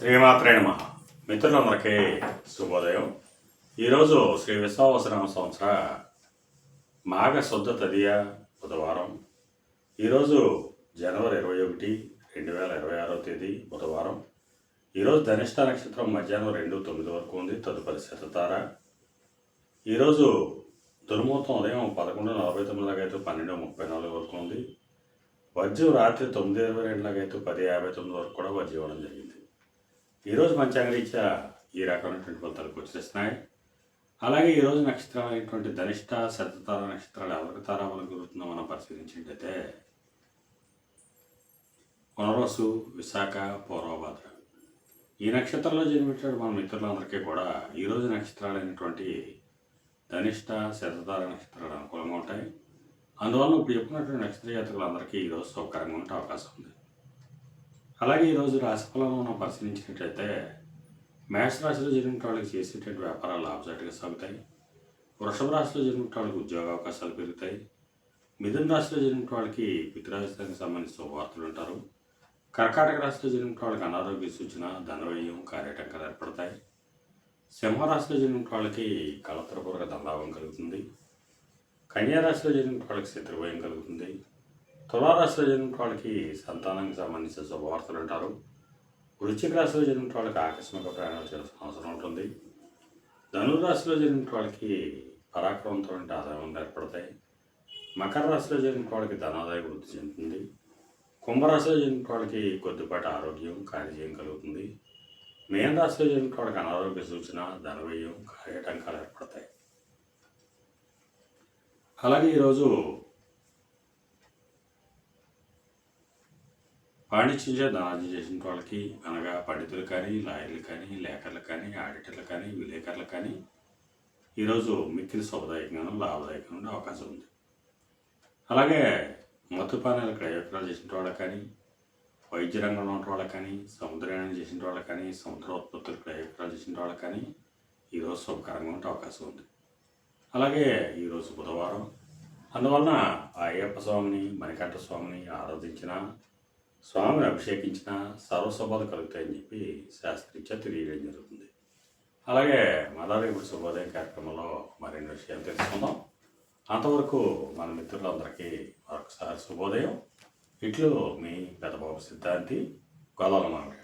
శ్రీమాత్రే నమః. మిత్రులందరికీ శుభోదయం. ఈరోజు శ్రీ విశ్వావసనామ సంవత్సర మాఘ శుద్ధ తదియ బుధవారం. ఈరోజు జనవరి 21, 2026 తేదీ బుధవారం. ఈరోజు ధనిష్ట నక్షత్రం మధ్యాహ్నం 2:09 వరకు ఉంది. తదుపరి శతతార. ఈరోజు దుర్ముహూర్తం ఉదయం 11:49 లాగైతే 12:34 వరకు ఉంది. వజ్రం రాత్రి 9:22 లాగైతే 10:59 వరకు కూడా వజ్రం ఇవ్వడం జరిగింది. ఈరోజు పంచాంగరీత్యా ఈ రకమైనటువంటి ఫలితాలు గోచరిస్తున్నాయి. అలాగే ఈరోజు నక్షత్రం అయినటువంటి ధనిష్ట శతతార నక్షత్రాలు ఎవరికి తారాబలం గురుతుందో మనం పరిశీలించినట్టయితే పునర్వసు, విశాఖ, పూర్వభద్ర ఈ నక్షత్రంలో జన్మించిన మన మిత్రులందరికీ కూడా ఈరోజు నక్షత్రాలు అయినటువంటి ధనిష్ట శతతార నక్షత్రాలు అనుకూలంగా ఉంటాయి. అందువల్ల ఇప్పుడు చెప్పుకున్నటువంటి నక్షత్ర జాతకులందరికీ ఈరోజు సౌకర్యంగా ఉండే అవకాశం ఉంది. అలాగే ఈరోజు రాశిఫలాలను మనం పరిశీలించినట్లయితే మేషరాశిలో జన్మించిన వాళ్ళకి చేసేటువంటి వ్యాపారాలు లాభసాటిగా సాగుతాయి. వృషభ రాశిలో జన్మించిన వాళ్ళకి ఉద్యోగ అవకాశాలు పెరుగుతాయి. మిథున రాశిలో జన్మించిన వాళ్ళకి పితృరాశికి సంబంధించిన శుభవార్తలు ఉంటారు. కర్కాటక రాశిలో జన్మించిన వాళ్ళకి అనారోగ్య సూచన, ధనవ్యయం, కార్యటంకాలు ఏర్పడతాయి. సింహరాశిలో జన్మించిన వాళ్ళకి కలత్రపూర్వక ధనలాభం కలుగుతుంది. కన్యారాశిలో జన్మించిన వాళ్ళకి శత్రుభయం కలుగుతుంది. తులారాశిలో జన్మించిన వాళ్ళకి సంతానానికి సంబంధించిన శుభవార్తలు అంటారు. వృశ్చిక రాశిలో జన్మించిన వాళ్ళకి ఆకస్మిక ప్రయాణాలు చేయాల్సిన అవసరం ఉంటుంది. ధనురాశిలో జన్మించిన వాళ్ళకి పరాక్రమంతో ఆదాయం ఏర్పడతాయి. మకర రాశిలో జన్మించిన వాళ్ళకి ధనాదాయం వృద్ధి చెందుతుంది. కుంభరాశిలో జన్మించిన వాళ్ళకి కొద్దిపాటి ఆరోగ్యం, కార్యజయం కలుగుతుంది. మీన రాశిలో జన్మించిన వాళ్ళకి అనారోగ్య సూచన, ధనవ్యయం, కార్యటంకాలు ఏర్పడతాయి. అలాగే ఈరోజు పాండిత్యంగా ధనార్జన చేసిన వాళ్ళకి అనగా పండితులు కానీ, లాయర్లు కానీ, లేఖర్లు కానీ, ఆడిటర్లు కానీ, విలేకరులు కానీ ఈరోజు మిక్కిలి శుభదాయకంగా లాభదాయకంగా ఉండే అవకాశం ఉంది. అలాగే మత్తుపానాలు క్రయవిక్రయాలు చేసిన వాళ్ళకి కానీ, వైద్య రంగంలో ఉన్న వాళ్ళకి కానీ, సముద్రయానం చేసిన వాళ్ళకి కానీ, సముద్ర ఉత్పత్తులు క్రయవిక్రయాలు చేసిన వాళ్ళకి కానీ ఈరోజు శుభకరంగా ఉండే అవకాశం ఉంది. అలాగే ఈరోజు బుధవారం. అందువలన అయ్యప్ప స్వామిని, మణికంఠ స్వామిని ఆరాధించిన, స్వామిని అభిషేకించిన సర్వశుభాలు కలుగుతాయని చెప్పి శాస్త్రీత్యా తెలియడం జరుగుతుంది. అలాగే మళ్ళీ ఇప్పుడు శుభోదయం కార్యక్రమంలో మరిన్ని విషయాలు తెలుసుకుందాం. అంతవరకు మన మిత్రులందరికీ మరొకసారి శుభోదయం. ఇట్లు మీ పెద్దబాబు సిద్ధాంతి, గొల్లల మామిడి.